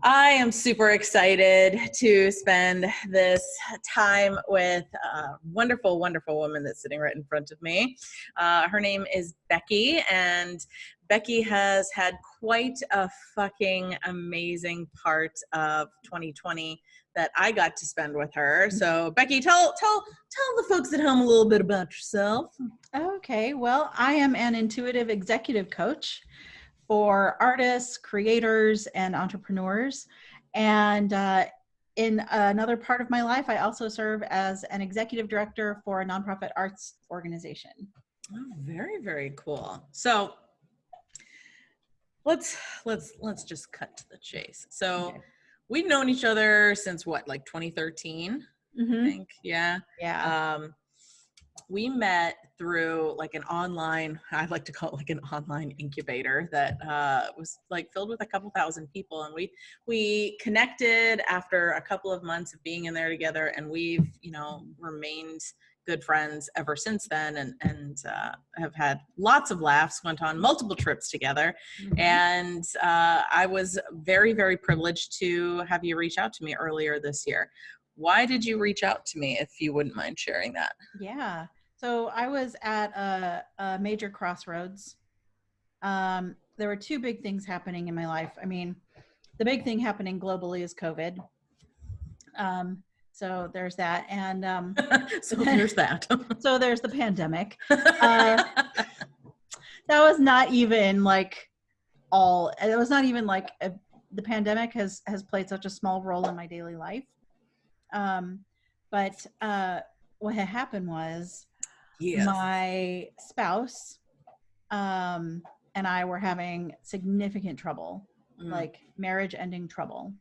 I am super excited to spend this time with a wonderful, wonderful woman that's sitting right in front of me. Her name is Becky, and Becky has had quite a fucking amazing part of 2020 that I got to spend with her. So, Becky, tell the folks at home a little bit about yourself. Okay, well, I am an intuitive executive coach for artists, creators, and entrepreneurs. And in another part of my life, I also serve as an executive director for a nonprofit arts organization. Oh, very, very cool. So let's just cut to the chase. So Okay. we've known each other since what, like 2013, I think. Yeah. We met through like an online, I like to call it like an online incubator that was like filled with a couple thousand people. And we connected after a couple of months of being in there together, and we've, remained good friends ever since then, and have had lots of laughs, went on multiple trips together. Mm-hmm. And I was very, very privileged to have you reach out to me earlier this year. Why did you reach out to me, if you wouldn't mind sharing that? Yeah. So I was at a major crossroads. There were two big things happening in my life. I mean, the big thing happening globally is COVID. So there's that. And there's that. So there's the pandemic. That was not even like it was not even like the pandemic has played such a small role in my daily life. But what had happened was my spouse and I were having significant trouble, like marriage ending trouble.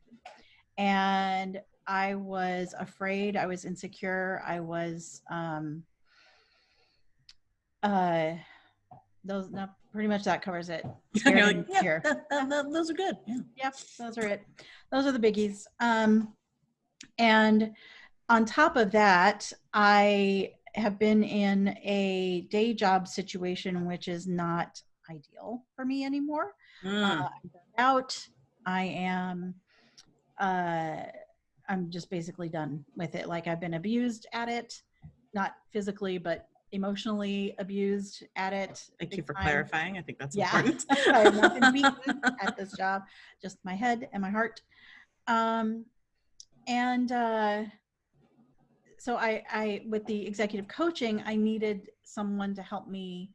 And I was afraid, I was insecure, I was pretty much that covers it. Scared those are good. Yeah. Yep, those are it. Those are the biggies. And on top of that, I have been in a day job situation, which is not ideal for me anymore. I'm out. I'm just basically done with it. Like, I've been abused at it, not physically, but emotionally abused at it. Thank you for clarifying. I think that's important. I have not been beaten at this job, just my head and my heart. So I, with the executive coaching, I needed someone to help me.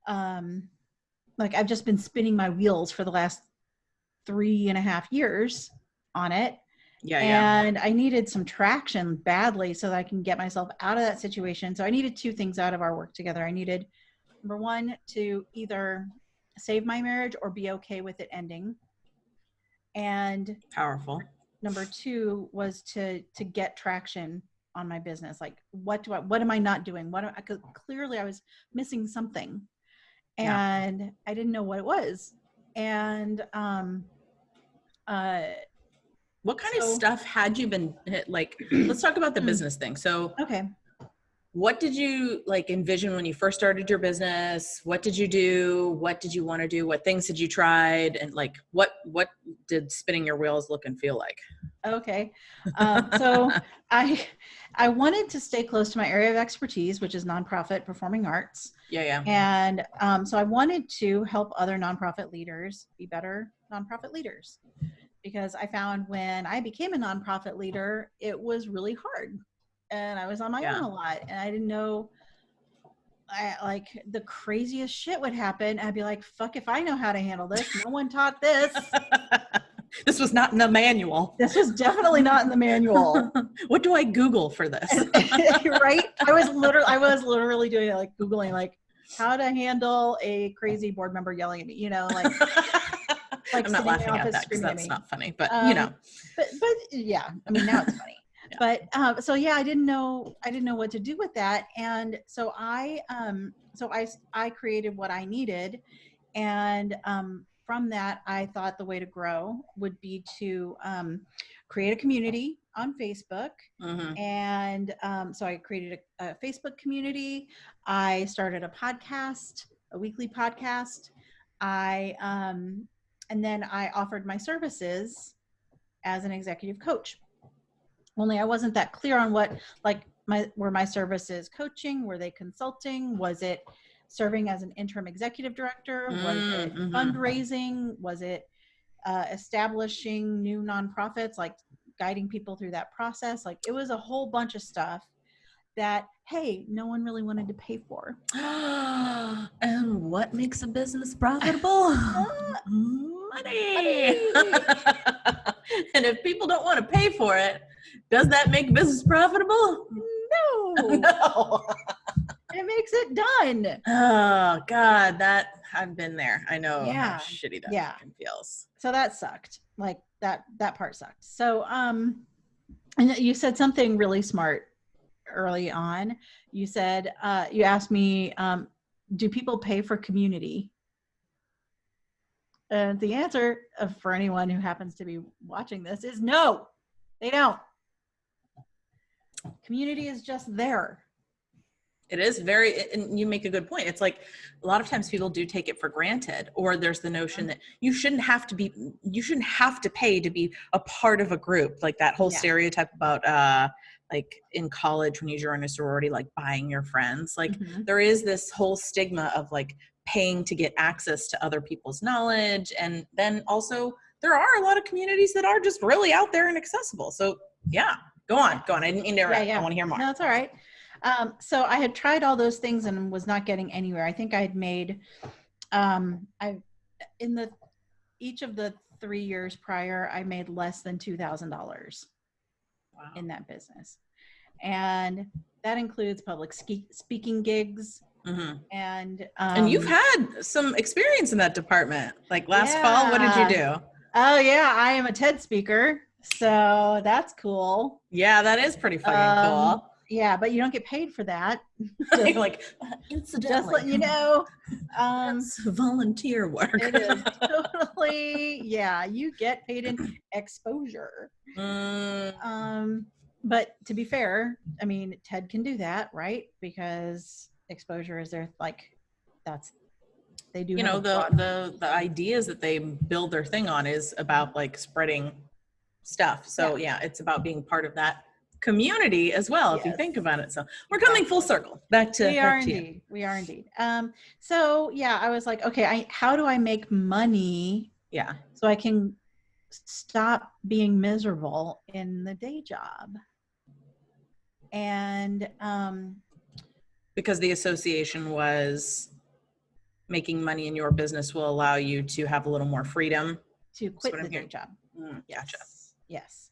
Like, I've just been spinning my wheels for the last 3.5 years on it. And I needed some traction badly so that I can get myself out of that situation. So I needed two things out of our work together. I needed, number one, to either save my marriage or be okay with it ending. And powerful. Number two was to get traction on my business. Like, what am I not doing? Because clearly I was missing something, and I didn't know what it was. And what kind of stuff had you been like? Let's talk about the business thing. So, okay. What did you like envision when you first started your business? What did you do? What did you want to do? What things had you tried? And like, what did spinning your wheels look and feel like? Okay. So I wanted to stay close to my area of expertise, which is nonprofit performing arts. Yeah. And so I wanted to help other nonprofit leaders be better nonprofit leaders, because I found when I became a nonprofit leader, it was really hard. And I was on my own a lot, and I didn't know, like, the craziest shit would happen. I'd be like, fuck if I know how to handle this. No one taught this. This was not in the manual. This was definitely not in the manual. What do I Google for this? Right? I was literally doing it, like Googling, like, how to handle a crazy board member yelling at me, like I'm not laughing at that because that's not funny, but But yeah, I mean, now it's funny. Yeah. But so yeah, I didn't know what to do with that, and so I created what I needed, and from that, I thought the way to grow would be to create a community on Facebook, and so I created a Facebook community. I started a podcast, a weekly podcast. And then I offered my services as an executive coach. Only I wasn't that clear on what, like, were my services coaching? Were they consulting? Was it serving as an interim executive director? Was it fundraising? Was it establishing new nonprofits, like guiding people through that process? Like, it was a whole bunch of stuff that, hey, no one really wanted to pay for. And what makes a business profitable? Money. And if people don't want to pay for it, does that make business profitable? No. No. It makes it done. Oh God, that I've been there. I know Yeah. how shitty that fucking feels. So that sucked. Like that part sucked. So and you said something really smart early on. You said you asked me, do people pay for community? And the answer for anyone who happens to be watching this is no, they don't. Community is just there. It is and you make a good point. It's like a lot of times people do take it for granted, or there's the notion that you shouldn't have to pay to be a part of a group. Like that whole stereotype about like in college when you join a sorority, like buying your friends. Like there is this whole stigma of like paying to get access to other people's knowledge. And then also there are a lot of communities that are just really out there and accessible. So yeah, go on. I didn't mean to interrupt. I want to hear more. No, it's all right. So I had tried all those things and was not getting anywhere. I think I had made, each of the 3 years prior, I made less than $2,000 in that business. And that includes public speaking gigs. And you've had some experience in that department. Like last fall, what did you do? Oh yeah, I am a TED speaker. So that's cool. Yeah, that is pretty fucking cool. Yeah, but you don't get paid for that. Like, incidentally. Just let you know. That's volunteer work. It is totally, you get paid in exposure. But to be fair, I mean, TED can do that, right? Because exposure is their, like, they do. The ideas that they build their thing on is about like spreading stuff. So it's about being part of that community as well, if you think about it. So we're coming full circle back to we are indeed. So I was like, okay, how do I make money so I can stop being miserable in the day job? And because the association was making money in your business will allow you to have a little more freedom to quit the day job. Gotcha. Yes.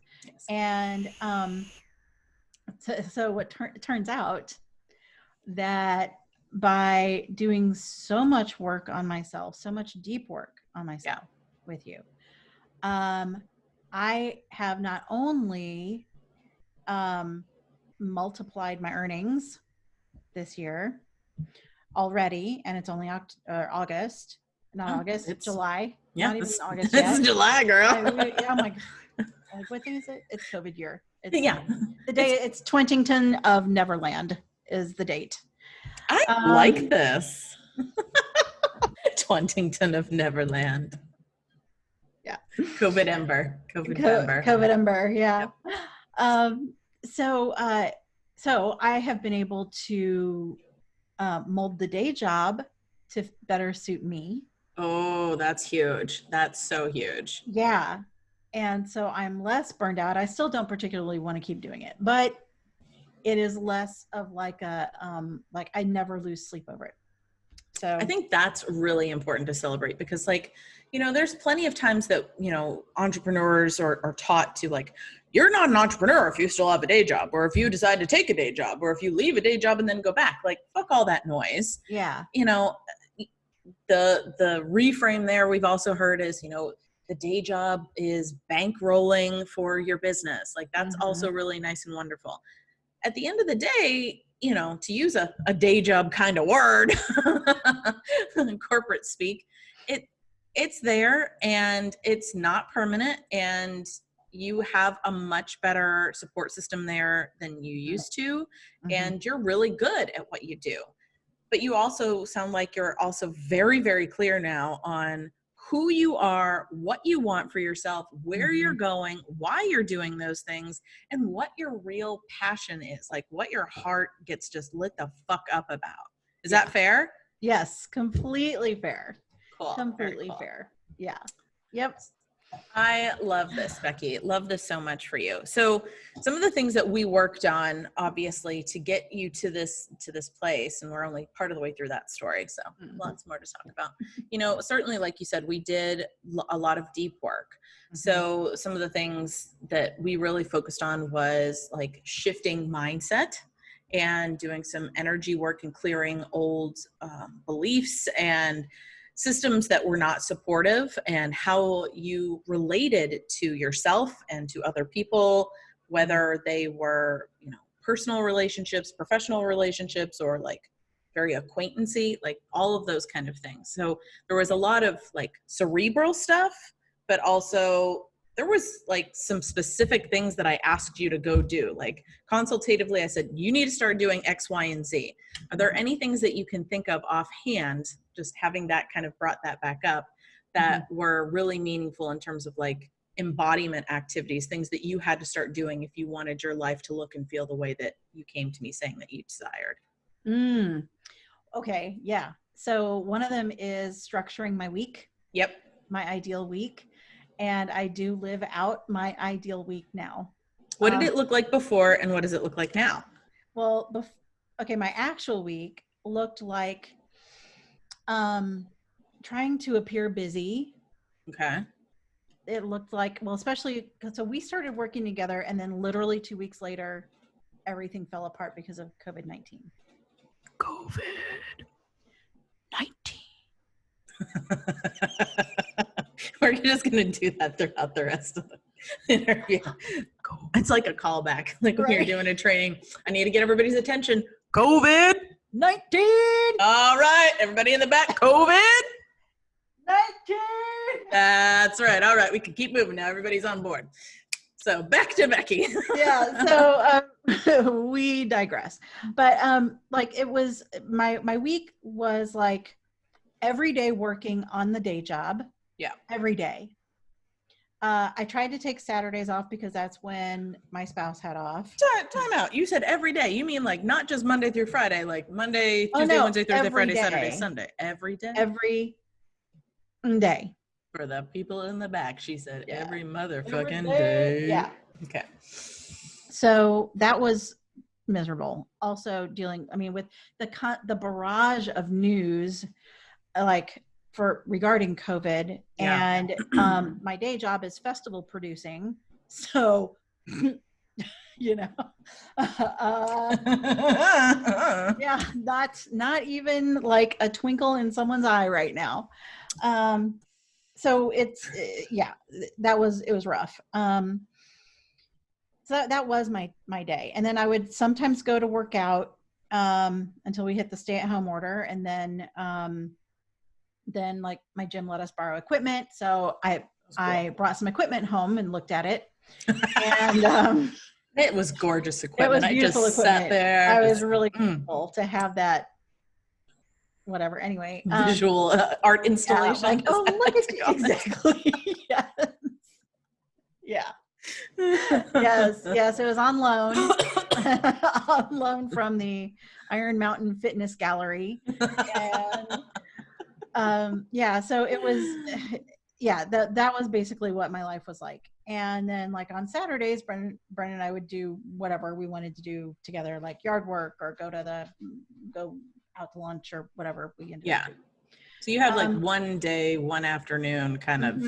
And so what turns out that by doing so much work on myself, so much deep work on myself with you, I have not only multiplied my earnings this year already, and it's only August, not August, it's July. Not even August yet. It's July, girl. Oh my God. Like, what thing is it? It's COVID year. It's, the day it's Twentington of Neverland is the date. I like this. Twentington of Neverland. Yeah. COVID Ember. COVID Ember. Yeah. Yep. So I have been able to mold the day job to better suit me. Oh, that's huge. That's so huge. Yeah. And so I'm less burned out. I still don't particularly want to keep doing it, but it is less of like a, like I never lose sleep over it. So I think that's really important to celebrate because there's plenty of times that, entrepreneurs are taught to like, you're not an entrepreneur if you still have a day job, or if you decide to take a day job, or if you leave a day job and then go back, like fuck all that noise. Yeah. The reframe there we've also heard is, the day job is bankrolling for your business. Like that's also really nice and wonderful. At the end of the day, to use a day job kind of word, corporate speak, it's there and it's not permanent, and you have a much better support system there than you used to, and you're really good at what you do. But you also sound like you're also very, very clear now on who you are, what you want for yourself, where Mhm. you're going, why you're doing those things, and what your real passion is, like what your heart gets just lit the fuck up about. Is Yeah. that fair? Yes, completely fair. Cool. Very Completely cool. fair. Yeah. Yep. I love this, Becky. Love this so much for you. So some of the things that we worked on, obviously, to get you to this place, and we're only part of the way through that story, so lots more to talk about. You know, certainly, like you said, we did a lot of deep work. So some of the things that we really focused on was like shifting mindset and doing some energy work and clearing old beliefs and systems that were not supportive, and how you related to yourself and to other people, whether they were, you know, personal relationships, professional relationships, or like very acquaintancy, like all of those kind of things. So there was a lot of like cerebral stuff, but also there was like some specific things that I asked you to go do. Like consultatively, I said, you need to start doing X, Y, and Z. Are there any things that you can think of offhand, just having that kind of brought that back up, that were really meaningful in terms of like embodiment activities, things that you had to start doing if you wanted your life to look and feel the way that you came to me saying that you desired? Okay. Yeah. So one of them is structuring my week. Yep. My ideal week. And I do live out my ideal week now. What did it look like before, and what does it look like now? Well, okay, my actual week looked like trying to appear busy. Okay. It looked like, well, especially so we started working together, and then literally 2 weeks later, everything fell apart because of COVID-19. We're just going to do that throughout the rest of the interview. It's like a callback, like when you're doing a training. I need to get everybody's attention. COVID-19. All right, everybody in the back. COVID-19. That's right. All right, we can keep moving now. Everybody's on board. So back to Becky. Yeah. So we digress. But like it was my week was like every day working on the day job. Yeah. Every day. I tried to take Saturdays off because that's when my spouse had off. Time out. You said every day. You mean like not just Monday through Friday, like Monday, Tuesday, Wednesday, Thursday, Friday, day. Saturday, Sunday. Every day? Every day. For the people in the back, she said every motherfucking Every day. day. Yeah. Okay. So that was miserable. Also dealing, I mean, with the barrage of news, like regarding COVID, and my day job is festival producing. So, you know, yeah, not even like a twinkle in someone's eye right now. So it's, yeah, it was rough. So that was my day. And then I would sometimes go to work out until we hit the stay-at-home order. And then like my gym let us borrow equipment. So I brought some equipment home and looked at it. And it was gorgeous equipment. It was beautiful equipment. Sat there. I was really grateful to have that. Whatever. Anyway, visual art installation. Yeah, like, oh, look at you. Exactly. Yes. Yeah. Yes. It was on loan, from the Iron Mountain Fitness Gallery. And so it was, that was basically what my life was like. And then like on Saturdays, Brennan and I would do whatever we wanted to do together, like yard work or go out to lunch or whatever we ended up doing. So you had like one day, one afternoon kind of.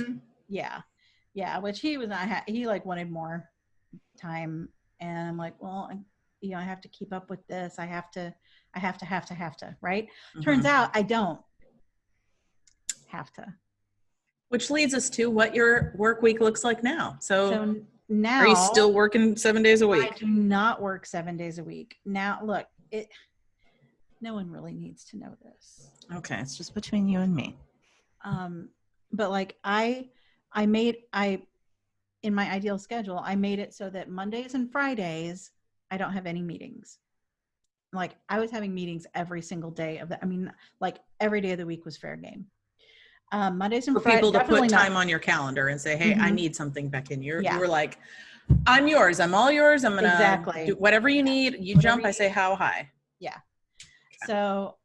Yeah, which he was not, he like wanted more time. And I'm like, well, I have to keep up with this. I have to, right? Turns out I don't have to. Which leads us to what your work week looks like now. So now, are you still working 7 days a week? I do not work 7 days a week. Now, look, no one really needs to know this. Okay, it's just between you and me. But like in my ideal schedule, I made it so that Mondays and Fridays, I don't have any meetings. Like I was having meetings every single day like every day of the week was fair game. Mondays and For Fridays, people to definitely put not. time on your calendar and say, hey, I need something, Becky. And you Yeah, were like, I'm yours. I'm all yours. I'm going to exactly. do whatever you need. You Whatever jump, you I say, how high? Yeah. So,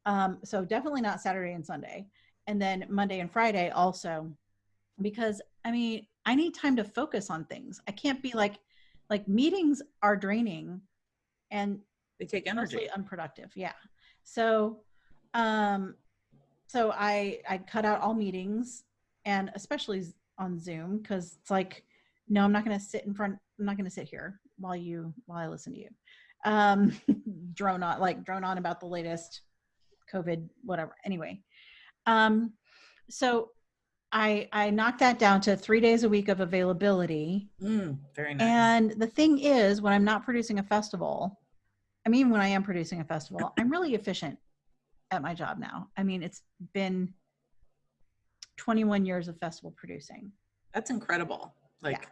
so definitely not Saturday and Sunday. And then Monday and Friday also, because I mean, I need time to focus on things. I can't be like meetings are draining and They take mostly energy. unproductive. Yeah. So, so I cut out all meetings, and especially on Zoom, because it's like, no, I'm not going to sit in front. I'm not going to sit here while I listen to you um drone on about the latest COVID whatever. Anyway, so I knocked that down to 3 days a week of availability. Very nice. And the thing is, when I'm not producing a festival, I mean, when I am producing a festival, I'm really efficient at my job now. I mean, it's been 21 years of festival producing. That's incredible. Like Yeah.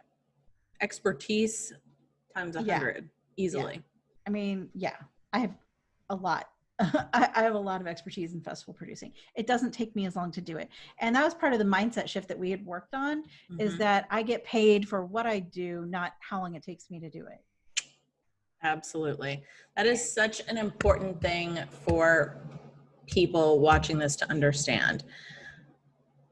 expertise times 100 easily. Yeah. I mean, yeah, I have a lot. I have a lot of expertise in festival producing. It doesn't take me as long to do it. And that was part of the mindset shift that we had worked on, is that I get paid for what I do, not how long it takes me to do it. Absolutely. That is such an important thing for people watching this to understand.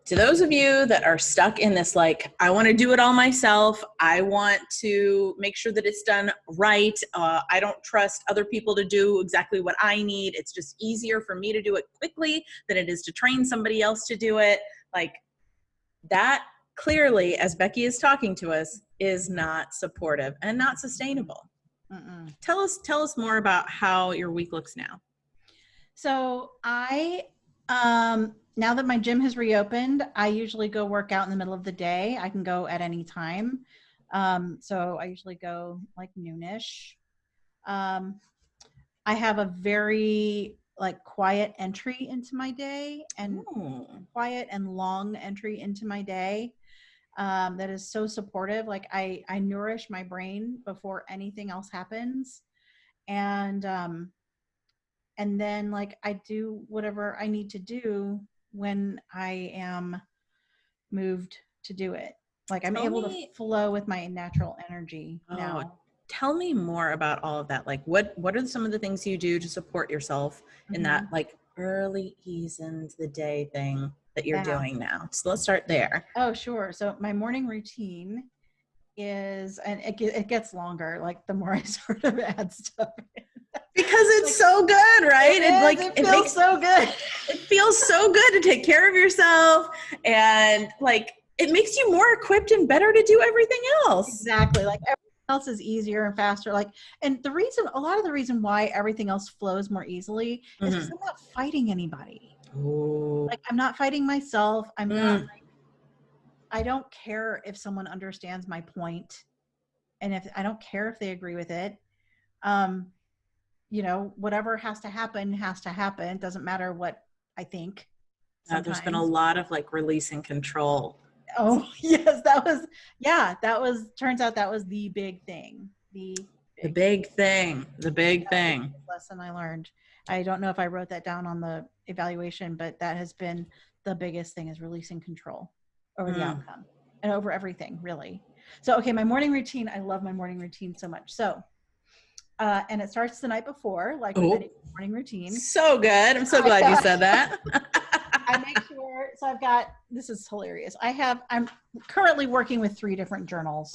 To those of you that are stuck in this, like, I want to do it all myself. I want to make sure that it's done right. I don't trust other people to do exactly what I need. It's just easier for me to do it quickly than it is to train somebody else to do it. Like, that clearly, as Becky is talking to us, is not supportive and not sustainable. Tell us more about how your week looks now. So now that my gym has reopened, I usually go work out in the middle of the day. I can go at any time. So I usually go like noonish. I have a very like quiet entry into my day, and quiet and long entry into my day. That is so supportive. Like I nourish my brain before anything else happens. And then like I do whatever I need to do when I am moved to do it. Like I'm able to flow with my natural energy now. Tell me more about all of that. Like what are some of the things you do to support yourself in that like early ease into the day thing that you're doing now? So let's start there. Oh, sure. So my morning routine is, and it gets longer, like the more I sort of add stuff in. Because it's so good, right? It feels so good. It feels so good to take care of yourself, and like it makes you more equipped and better to do everything else. Exactly. Like everything else is easier and faster. Like, and a lot of the reason why everything else flows more easily is because I'm not fighting anybody. Like I'm not fighting myself. I'm not. I don't care if someone understands my point, and if I don't care if they agree with it. You know, whatever has to happen has to happen. It doesn't matter what I think. There's been a lot of like releasing control. Oh yes, turns out that was the big thing. The big thing. Lesson I learned. I don't know if I wrote that down on the evaluation, but that has been the biggest thing, is releasing control over the outcome and over everything, really. So, okay, my morning routine. I love my morning routine so much. So, and it starts the night before, like with any morning routine. So good. I'm so glad you said that. I make sure, so this is hilarious. I'm currently working with 3 different journals.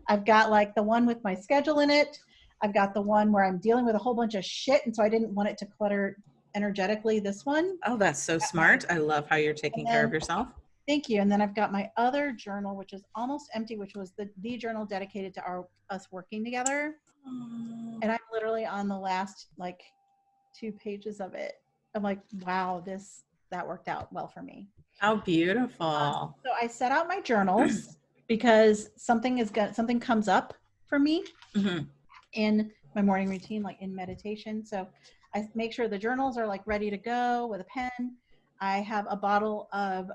I've got like the one with my schedule in it. I've got the one where I'm dealing with a whole bunch of shit, and so I didn't want it to clutter energetically, this one. Oh, that's so smart. I love how you're taking care of yourself. Thank you. And then I've got my other journal, which is almost empty, which was the journal dedicated to us working together. And I'm literally on the last like 2 pages of it. I'm like, wow, that worked out well for me. How beautiful. So I set out my journals because something comes up for me in my morning routine, like in meditation. So I make sure the journals are like ready to go with a pen. I have a bottle of,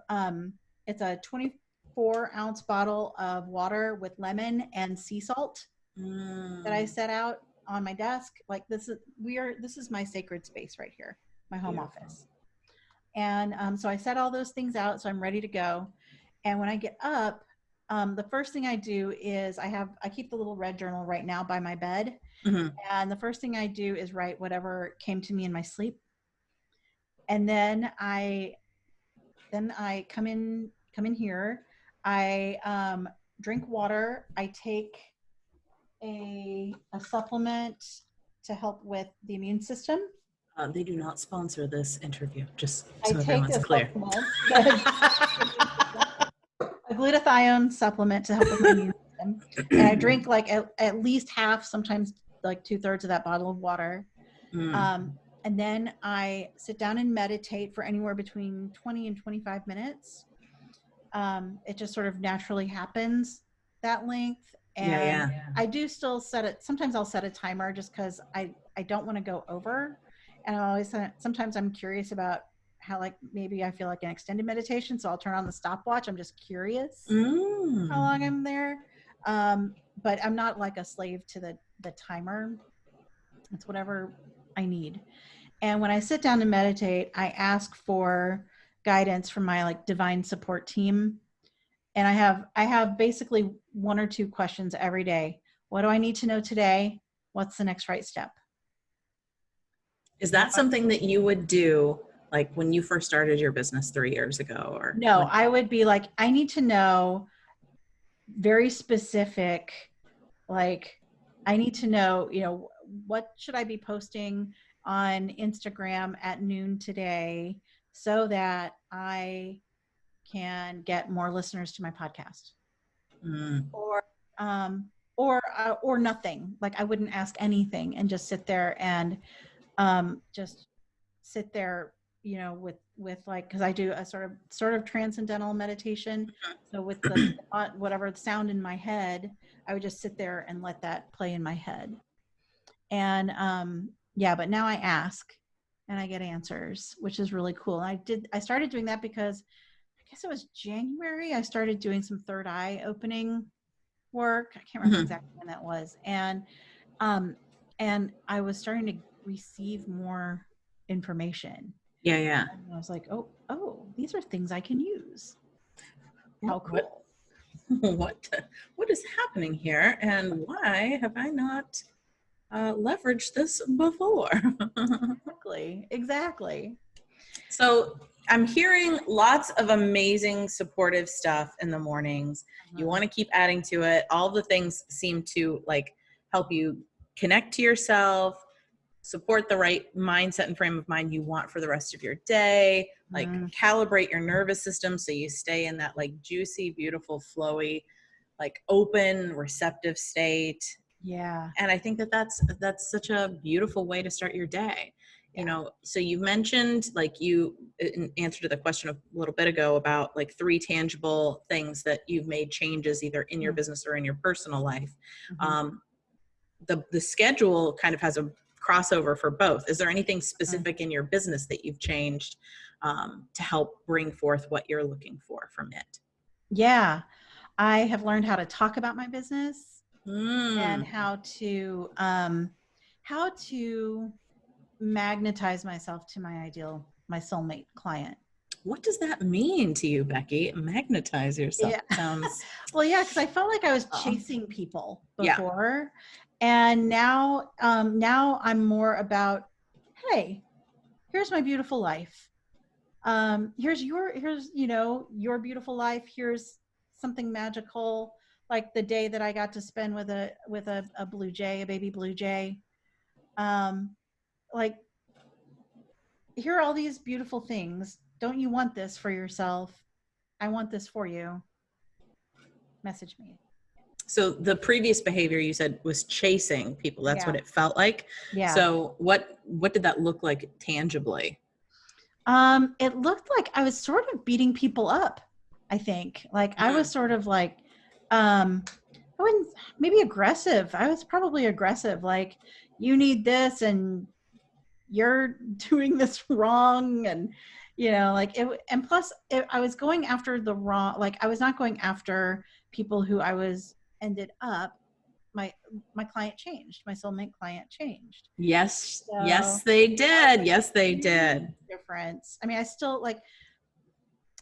it's a 24-ounce bottle of water with lemon and sea salt that I set out on my desk. Like this is my sacred space right here, my home office. And so I set all those things out, so I'm ready to go. And when I get up, the first thing I do is I keep the little red journal right now by my bed. Mm-hmm. And the first thing I do is write whatever came to me in my sleep. And then I come in here. I drink water. I take a supplement to help with the immune system. They do not sponsor this interview, just I so take everyone's a clear. supplement, a glutathione supplement to help with my immune system, and I drink like at least half, sometimes like 2/3 of that bottle of water. And then I sit down and meditate for anywhere between 20 and 25 minutes. It just sort of naturally happens that length. And I do still set it. Sometimes I'll set a timer just because I don't want to go over. And I always, sometimes I'm curious about how, like, maybe I feel like an extended meditation. So I'll turn on the stopwatch. I'm just curious how long I'm there. But I'm not like a slave to the timer. It's whatever I need. And when I sit down to meditate, I ask for guidance from my like divine support team. And I have basically one or two questions every day. What do I need to know today? What's the next right step? Is that something that you would do like when you first started your business 3 years ago? Or no, I would be like, I need to know very specific, like I need to know, what should I be posting on Instagram at noon today so that I can get more listeners to my podcast. Or nothing. Like I wouldn't ask anything and just sit there and just sit there, with like, because I do a sort of transcendental meditation. So with the whatever the sound in my head, I would just sit there and let that play in my head. And but now I ask and I get answers, which is really cool. And I started doing that because I guess it was January. I started doing some third eye opening work. I can't remember exactly when that was. And I was starting to receive more information. Yeah. And I was like, oh, these are things I can use. How cool. What is happening here? And why have I not leveraged this before? Exactly. So I'm hearing lots of amazing supportive stuff in the mornings. You want to keep adding to it. All the things seem to like help you connect to yourself, support the right mindset and frame of mind you want for the rest of your day, like calibrate your nervous system so you stay in that like juicy, beautiful, flowy, like open, receptive state. Yeah. And I think that's such a beautiful way to start your day. So you mentioned, like, you in answer to the question a little bit ago about like 3 tangible things that you've made changes either in your business or in your personal life. The schedule kind of has a crossover for both. Is there anything specific in your business that you've changed to help bring forth what you're looking for from it? Yeah, I have learned how to talk about my business and how to magnetize myself to my soulmate client. What does that mean to you, Becky? Magnetize yourself. Yeah. Sounds well, yeah, because I felt like I was chasing people before, and now I'm more about, hey, here's my beautiful life. Here's your beautiful life. Here's something magical, like the day that I got to spend with a blue jay, a baby blue jay. Like, here are all these beautiful things. Don't you want this for yourself? I want this for you. Message me. So the previous behavior you said was chasing people. That's what it felt like. Yeah. So what did that look like tangibly? It looked like I was sort of beating people up, I think. Like I was sort of like, I wouldn't, maybe aggressive. I was probably aggressive. Like, you need this and you're doing this wrong. And, like it, and plus I was going after the wrong, like I was not going after people who ended up my client changed. My soulmate client changed. Yes. So Yes, they did. Yes, they did. difference. I mean, I still like,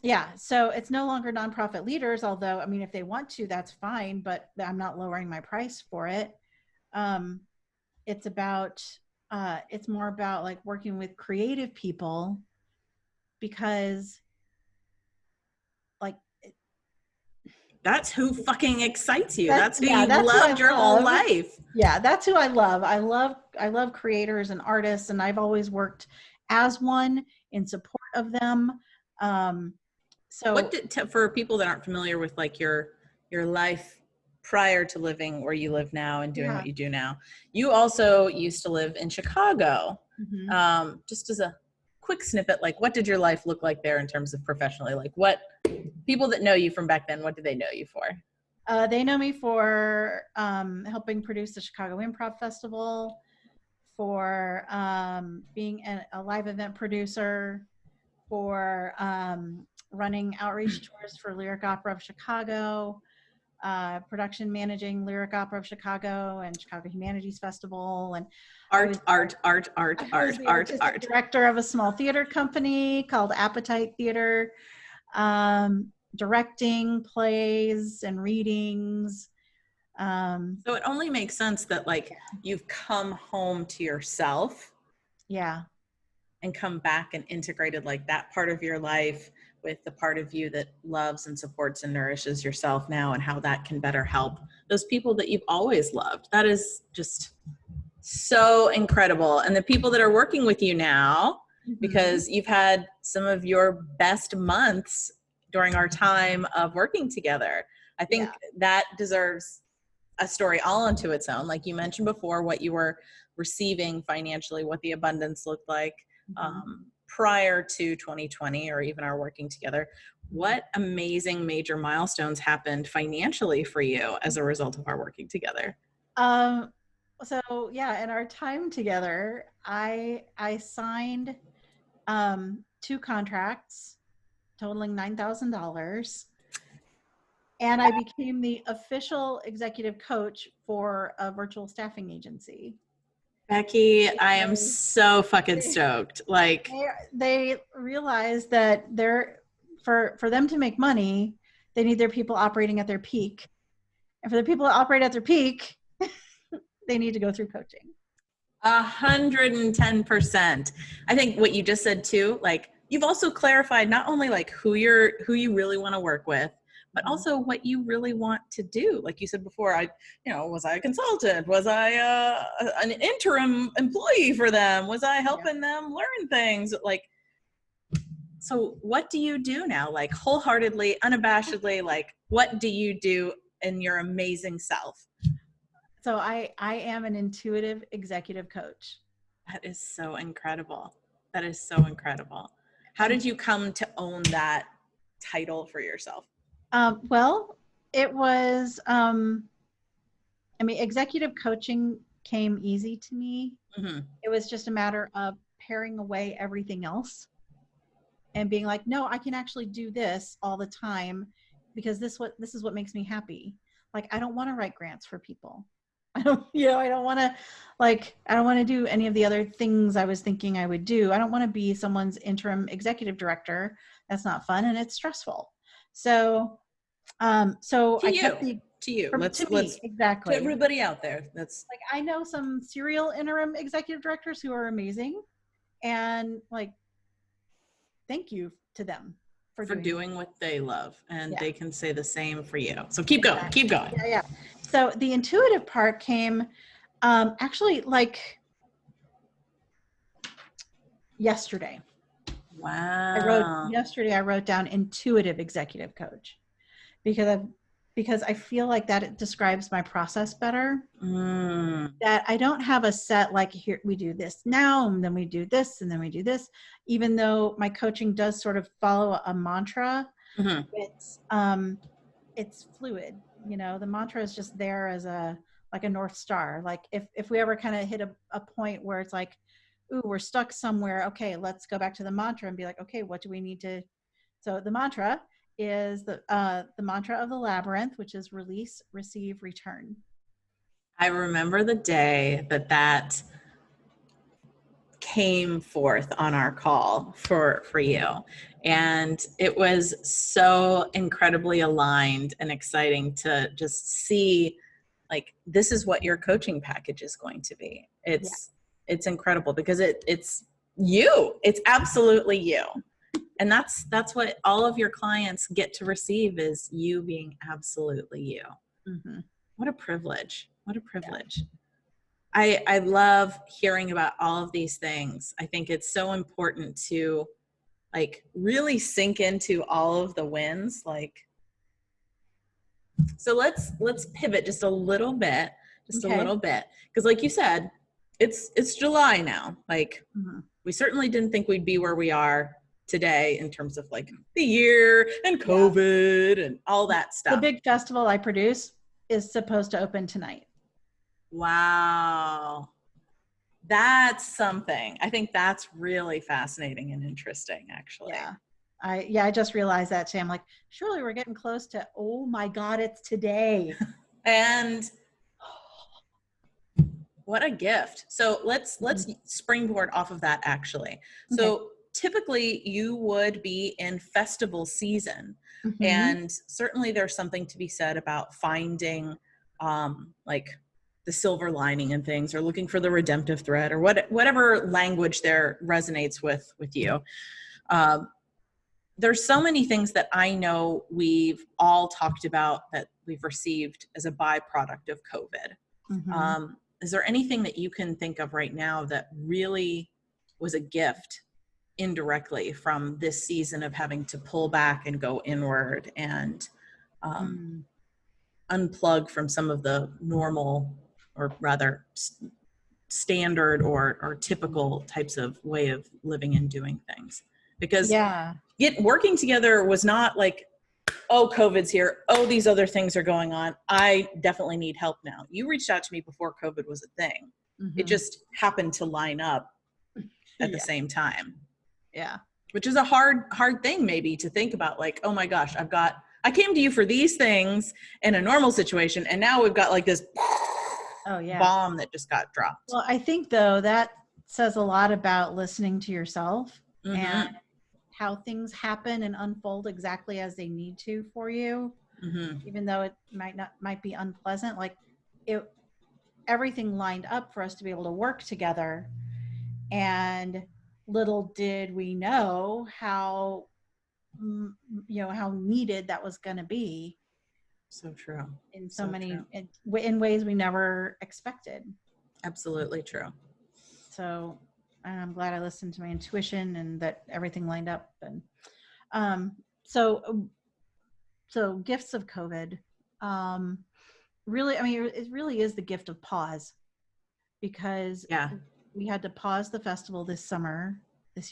yeah. So it's no longer nonprofit leaders, although, I mean, if they want to, that's fine, but I'm not lowering my price for it. It's about, it's more about like working with creative people, because like, That's who fucking excites you. that, That's who yeah, you've that's who I loved your whole love. life. Yeah, that's who I love. I love creators and artists, and I've always worked as one in support of them. So What did, for people that aren't familiar with like your life prior to living where you live now and doing yeah. what you do now, you also used to live in Chicago. Mm-hmm. Just as a quick snippet, like what did your life look like there in terms of professionally? Like what people that know you from back then, what do they know you for? They know me for helping produce the Chicago Improv Festival, for being a live event producer, for running outreach tours for Lyric Opera of Chicago, production managing Lyric Opera of Chicago and Chicago Humanities Festival. And I was the artistic director of a small theater company called Appetite Theater, directing plays and readings. So it only makes sense that like you've come home to yourself. Yeah. And come back and integrated like that part of your life with the part of you that loves and supports and nourishes yourself now, and how that can better help those people that you've always loved. That is just so incredible. And the people that are working with you now, because you've had some of your best months during our time of working together. I think that deserves a story all unto its own. Like you mentioned before, what you were receiving financially, what the abundance looked like prior to 2020 or even our working together. What amazing major milestones happened financially for you as a result of our working together? So yeah, in our time together, I signed 2 contracts totaling $9,000, and I became the official executive coach for a virtual staffing agency. Becky, I am so fucking stoked. Like they realized that for them to make money, they need their people operating at their peak, and for the people to operate at their peak, they need to go through coaching. 110%. I think what you just said too, like you've also clarified not only like who you really want to work with, but also what you really want to do. Like you said before, was I a consultant? Was I an interim employee for them? Was I helping them learn things? Like, so what do you do now? Like wholeheartedly, unabashedly, like what do you do in your amazing self? So I am an intuitive executive coach. That is so incredible. That is so incredible. How did you come to own that title for yourself? Well, it was, executive coaching came easy to me. It was just a matter of paring away everything else and being like, no, I can actually do this all the time, because this is what makes me happy. Like, I don't want to write grants for people. I don't want to do any of the other things I was thinking I would do. I don't want to be someone's interim executive director. That's not fun, and it's stressful. So I kept to you. To me, exactly. To everybody out there. That's like, I know some serial interim executive directors who are amazing, and like, thank you to them for doing what they love, and they can say the same for you. So keep going. Yeah. So the intuitive part came actually like yesterday. Wow. I wrote down intuitive executive coach, because I feel like that it describes my process better. That I don't have a set, like, here we do this now, and then we do this, and then we do this. Even though my coaching does sort of follow a mantra, it's fluid. The mantra is just there as a North Star. Like if we ever kind of hit a point where it's like, ooh, we're stuck somewhere. Okay, let's go back to the mantra and be like, okay, what do we need to? So the mantra is the mantra of the Labyrinth, which is release, receive, return. I remember the day that came forth on our call for you. And it was so incredibly aligned and exciting to just see, like, this is what your coaching package is going to be. It's incredible because it's you. It's absolutely you. And that's what all of your clients get to receive, is you being absolutely you. Mm-hmm. What a privilege. What a privilege. Yeah. I love hearing about all of these things. I think it's so important to, like, really sink into all of the wins. Like, so let's pivot just a little bit, because like you said, it's July now. Like, we certainly didn't think we'd be where we are today in terms of like the year and COVID and all that stuff. The big festival I produce is supposed to open tonight. Wow. That's something. I think that's really fascinating and interesting, actually. I just realized that too. I'm like, surely we're getting close to, oh my God, it's today. And what a gift. So let's springboard off of that, actually. So typically you would be in festival season, and certainly there's something to be said about finding like the silver lining and things, or looking for the redemptive thread, or whatever language there resonates with you. There's so many things that I know we've all talked about that we've received as a byproduct of COVID. Is there anything that you can think of right now that really was a gift indirectly from this season of having to pull back and go inward and unplug from some of the normal, or rather standard or typical types of way of living and doing things? Because working together was not like, oh, COVID's here, oh, these other things are going on, I definitely need help now. You reached out to me before COVID was a thing. It just happened to line up at the same time. Yeah. Which is a hard thing maybe to think about, like, oh my gosh, I came to you for these things in a normal situation, and now we've got like this bomb that just got dropped. Well, I think though that says a lot about listening to yourself and how things happen and unfold exactly as they need to for you, even though it might be unpleasant. Like, everything lined up for us to be able to work together, and little did we know how needed that was going to be. So true. In so many in ways we never expected. Absolutely true. So I'm glad I listened to my intuition and that everything lined up. And so gifts of COVID. Really, I mean, it really is the gift of pause, because we had to pause the festival this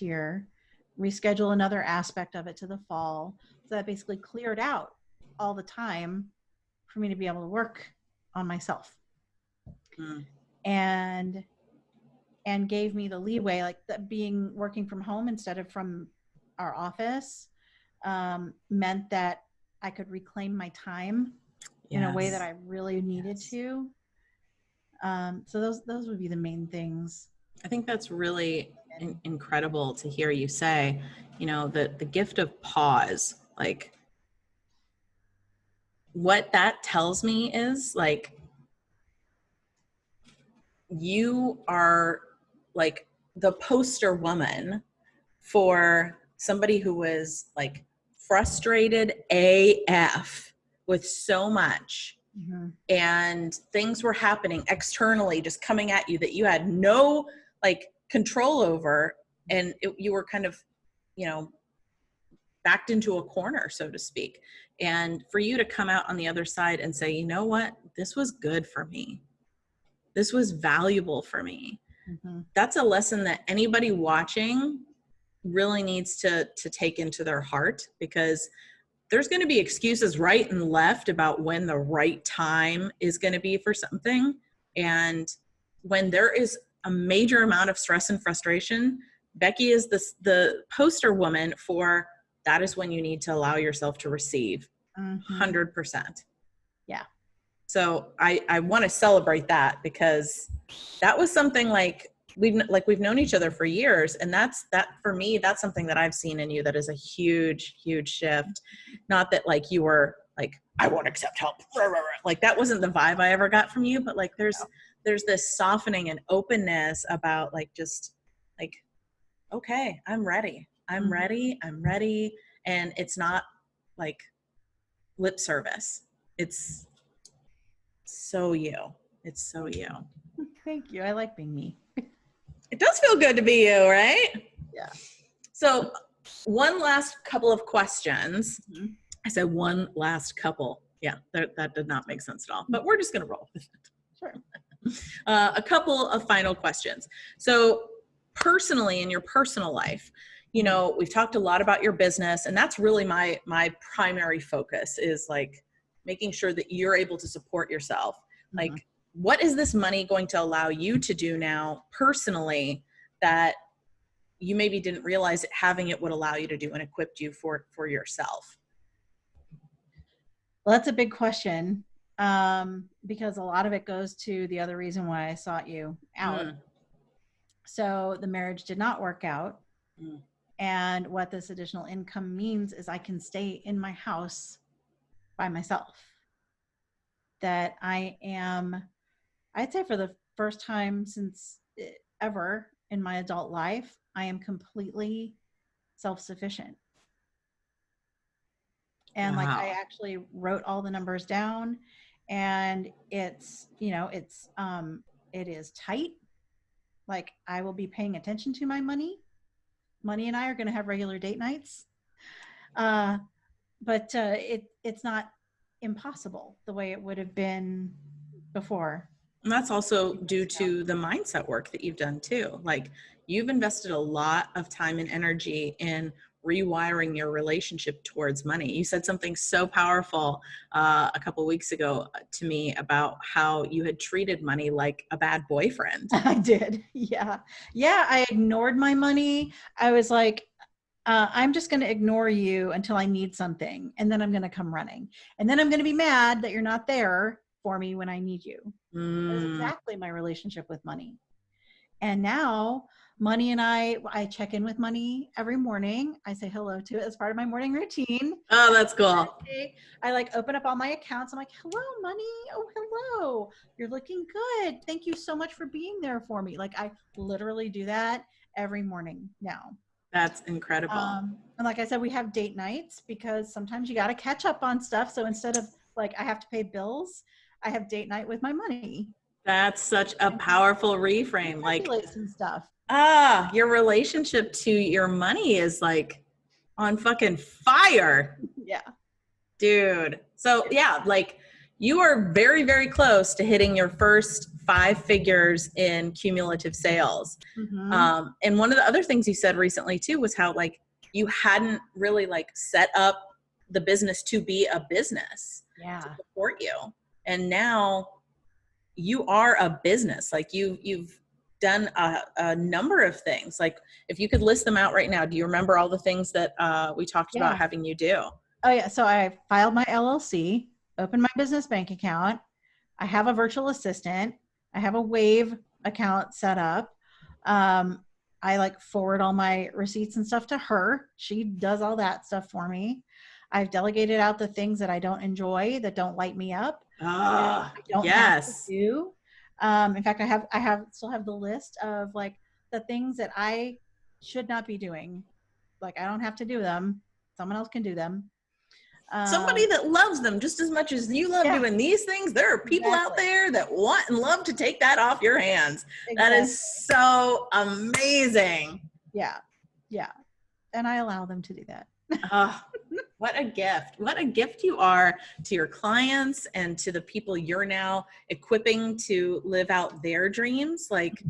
year, reschedule another aspect of it to the fall. So that basically cleared out all the time for me to be able to work on myself. And gave me the leeway, like that working from home instead of from our office, meant that I could reclaim my time in a way that I really needed to. So those would be the main things. I think that's really incredible to hear you say, that the gift of pause, like, what that tells me is, like, you are like the poster woman for somebody who was like frustrated AF with so much, and things were happening externally, just coming at you, that you had no like control over, and you were kind of, backed into a corner, so to speak. And for you to come out on the other side and say, you know what, this was good for me, this was valuable for me. That's a lesson that anybody watching really needs to take into their heart, because there's going to be excuses right and left about when the right time is going to be for something. And when there is a major amount of stress and frustration, Becky is the poster woman for that is when you need to allow yourself to receive 100%. Yeah. So I want to celebrate that, because that was something like we've known each other for years. And that for me, that's something that I've seen in you that is a huge, huge shift. Not that like you were like, I won't accept help. Like that wasn't the vibe I ever got from you, but like there's this softening and openness about like, just like, okay, I'm ready. I'm ready. I'm ready. And it's not like lip service. It's so you. It's so you. Thank you. I like being me. It does feel good to be you, right? Yeah. So one last couple of questions. I said one last couple. Yeah, that did not make sense at all, but we're just going to roll with it. Sure. A couple of final questions. So personally, in your personal life, you know, we've talked a lot about your business, and that's really my primary focus, is like making sure that you're able to support yourself. Like, what is this money going to allow you to do now personally that you maybe didn't realize that having it would allow you to do and equipped you for yourself? Well, that's a big question, because a lot of it goes to the other reason why I sought you out. So the marriage did not work out. And what this additional income means is I can stay in my house by myself. That I am, I'd say for the first time since ever in my adult life, I am completely self-sufficient. And like, I actually wrote all the numbers down, and it's, you know, it is tight. Like, I will be paying attention to my money. Money and I are going to have regular date nights. But it's not impossible the way it would have been before. And that's also due to the mindset work that you've done too. Like, you've invested a lot of time and energy in rewiring your relationship towards money. You said something so powerful a couple of weeks ago to me about how you had treated money like a bad boyfriend. I did. Yeah. I ignored my money. I was like, I'm just going to ignore you until I need something. And then I'm going to come running. And then I'm going to be mad that you're not there for me when I need you. That was exactly my relationship with money. And now money and I check in with money every morning. I say hello to it as part of my morning routine. Oh, that's cool. I like open up all my accounts. I'm like, hello, money. Oh, hello. You're looking good. Thank you so much for being there for me. Like, I literally do that every morning now. That's incredible. And like I said, we have date nights because sometimes you got to catch up on stuff. So instead of like, I have to pay bills, I have date night with my money. That's such a powerful reframe. Like, and stuff. Your relationship to your money is like on fucking fire. Yeah. Dude. So yeah, like you are very, very close to hitting your first 5 figures in cumulative sales. And one of the other things you said recently too was how like you hadn't really like set up the business to be a business to support you. And now you are a business. Like you've done a number of things. Like if you could list them out right now, do you remember all the things that we talked about having you do? Oh yeah. So I filed my LLC, opened my business bank account. I have a virtual assistant. I have a Wave account set up. I like forward all my receipts and stuff to her. She does all that stuff for me. I've delegated out the things that I don't enjoy, that don't light me up. I don't have to do. In fact, I still have the list of like the things that I should not be doing. Like, I don't have to do them. Someone else can do them. Somebody that loves them just as much as you love doing these things. There are people out there that want and love to take that off your hands. That is so amazing. Yeah. And I allow them to do that. What a gift. What a gift you are to your clients and to the people you're now equipping to live out their dreams. Like,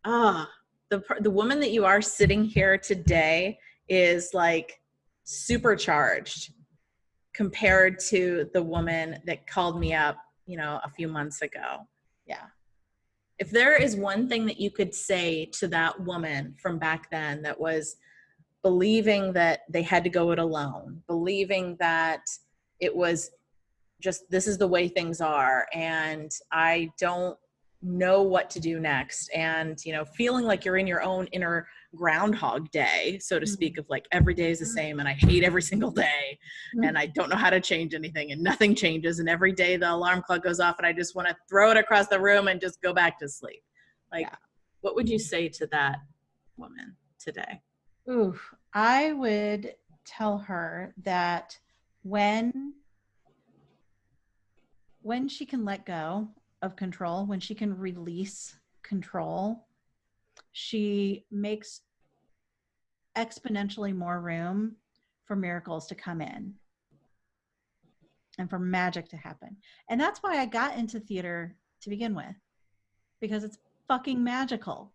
the woman that you are sitting here today is like supercharged compared to the woman that called me up, you know, a few months ago. Yeah. If there is one thing that you could say to that woman from back then that was believing that they had to go it alone, believing that it was just, this is the way things are, and I don't know what to do next. And, you know, feeling like you're in your own inner Groundhog Day, so to speak, of like every day is the same and I hate every single day and I don't know how to change anything and nothing changes. And every day the alarm clock goes off and I just want to throw it across the room and just go back to sleep. Like, what would you say to that woman today? Ooh, I would tell her that when she can let go of control, when she can release control, she makes exponentially more room for miracles to come in and for magic to happen. And that's why I got into theater to begin with, because it's fucking magical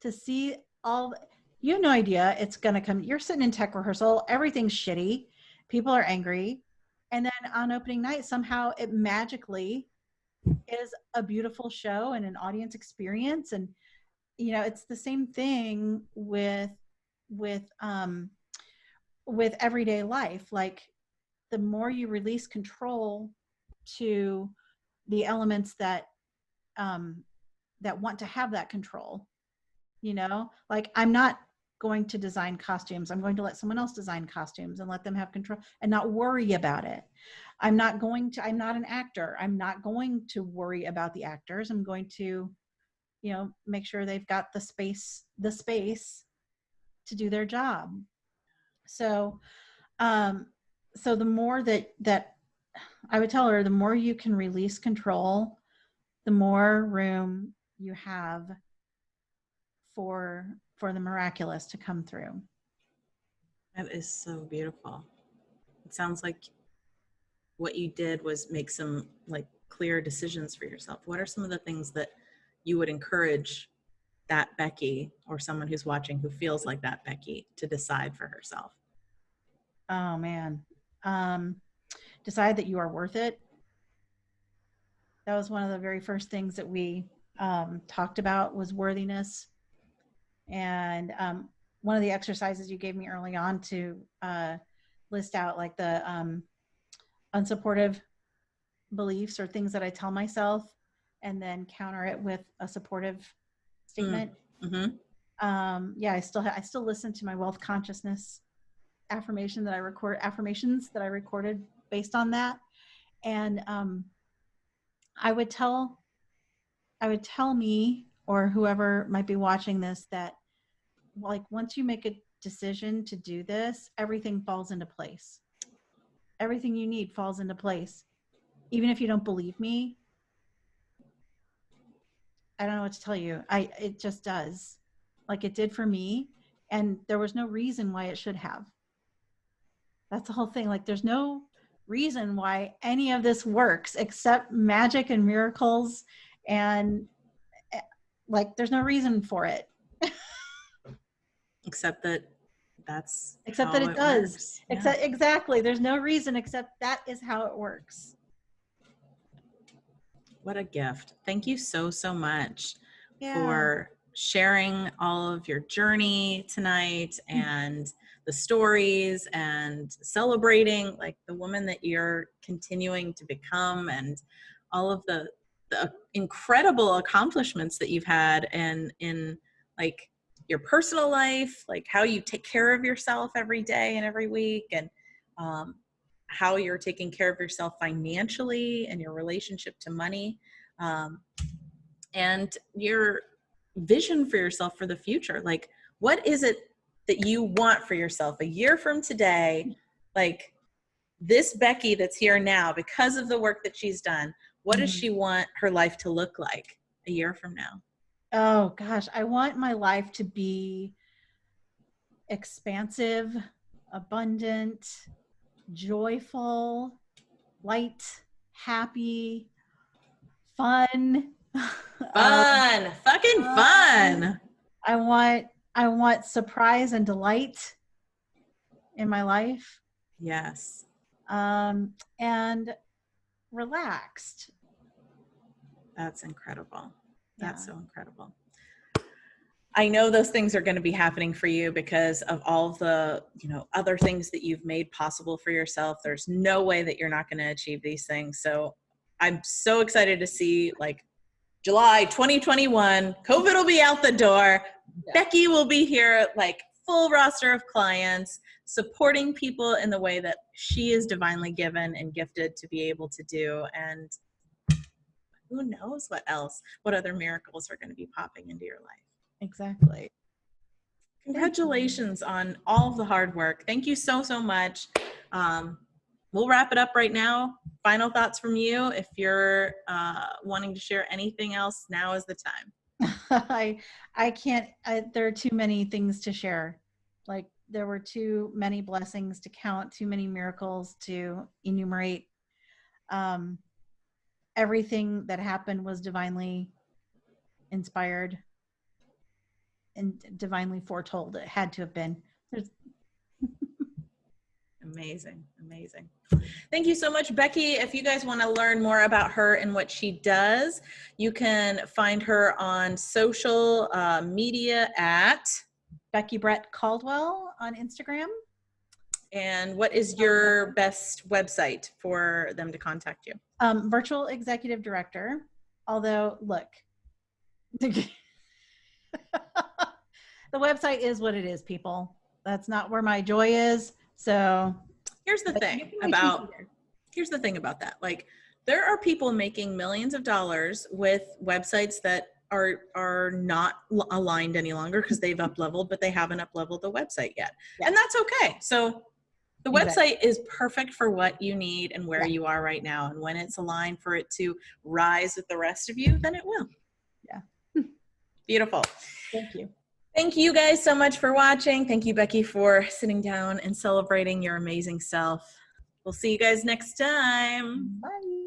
to see all. You have no idea it's going to come. You're sitting in tech rehearsal, everything's shitty, people are angry, and then on opening night somehow it magically is a beautiful show and an audience experience. And you know, it's the same thing with everyday life. Like, the more you release control to the elements that that want to have that control, you know, like, I'm not going to design costumes. I'm going to let someone else design costumes and let them have control and not worry about it. I'm not an actor. I'm not going to worry about the actors. I'm going to, you know, make sure they've got the space to do their job. So, so the more that I would tell her, the more you can release control, the more room you have for the miraculous to come through. That is so beautiful. It sounds like what you did was make some like clear decisions for yourself. What are some of the things that you would encourage that Becky, or someone who's watching who feels like that Becky, to decide for herself? Oh man. Decide that you are worth it. That was one of the very first things that we talked about, was worthiness. And one of the exercises you gave me early on to list out like the unsupportive beliefs or things that I tell myself, and then counter it with a supportive statement. Yeah, I still listen to my wealth consciousness affirmations that I recorded based on that. And I would tell me, or whoever might be watching this, that like, once you make a decision to do this, everything falls into place. Everything you need falls into place. Even if you don't believe me, I don't know what to tell you. It just does. Like it did for me, and there was no reason why it should have. That's the whole thing. Like, there's no reason why any of this works except magic and miracles, and like, there's no reason for it. Except that it does. Yeah. Exactly. There's no reason except that is how it works. What a gift. Thank you so much for sharing all of your journey tonight, and the stories, and celebrating like the woman that you're continuing to become, and all of the incredible accomplishments that you've had in like your personal life, like how you take care of yourself every day and every week, and how you're taking care of yourself financially and your relationship to money, and your vision for yourself for the future. Like, what is it that you want for yourself a year from today? Like, this Becky that's here now, because of the work that she's done, what does she want her life to look like a year from now? Oh gosh, I want my life to be expansive, abundant, joyful, light, happy, fun. Fucking fun. I want surprise and delight in my life. Yes. And relaxed. That's incredible. That's so incredible. I know those things are going to be happening for you because of all of the, other things that you've made possible for yourself. There's no way that you're not going to achieve these things. So I'm so excited to see, like, July 2021, COVID will be out the door. Yeah. Becky will be here, like, full roster of clients, supporting people in the way that she is divinely given and gifted to be able to do. And who knows what other miracles are going to be popping into your life. Exactly. Congratulations on all of the hard work. Thank you so, so much. We'll wrap it up right now. Final thoughts from you. If you're wanting to share anything else, now is the time. I can't, there are too many things to share. Like, there were too many blessings to count, too many miracles to enumerate. Everything that happened was divinely inspired and divinely foretold. It had to have been. Amazing. Thank you so much, Becky. If you guys want to learn more about her and what she does, you can find her on social media at Becky Brett Caldwell on Instagram. And what is your best website for them to contact you? Virtual Executive Director. Although, look, the website is what it is, people. That's not where my joy is. So here's the thing about that. Like, there are people making millions of dollars with websites that are not aligned any longer because they've up-leveled, but they haven't up-leveled the website yet. Yeah. And that's okay. So the website is perfect for what you need and where you are right now. And when it's aligned for it to rise with the rest of you, then it will. Yeah. Beautiful. Thank you. Thank you guys so much for watching. Thank you, Becky, for sitting down and celebrating your amazing self. We'll see you guys next time. Bye.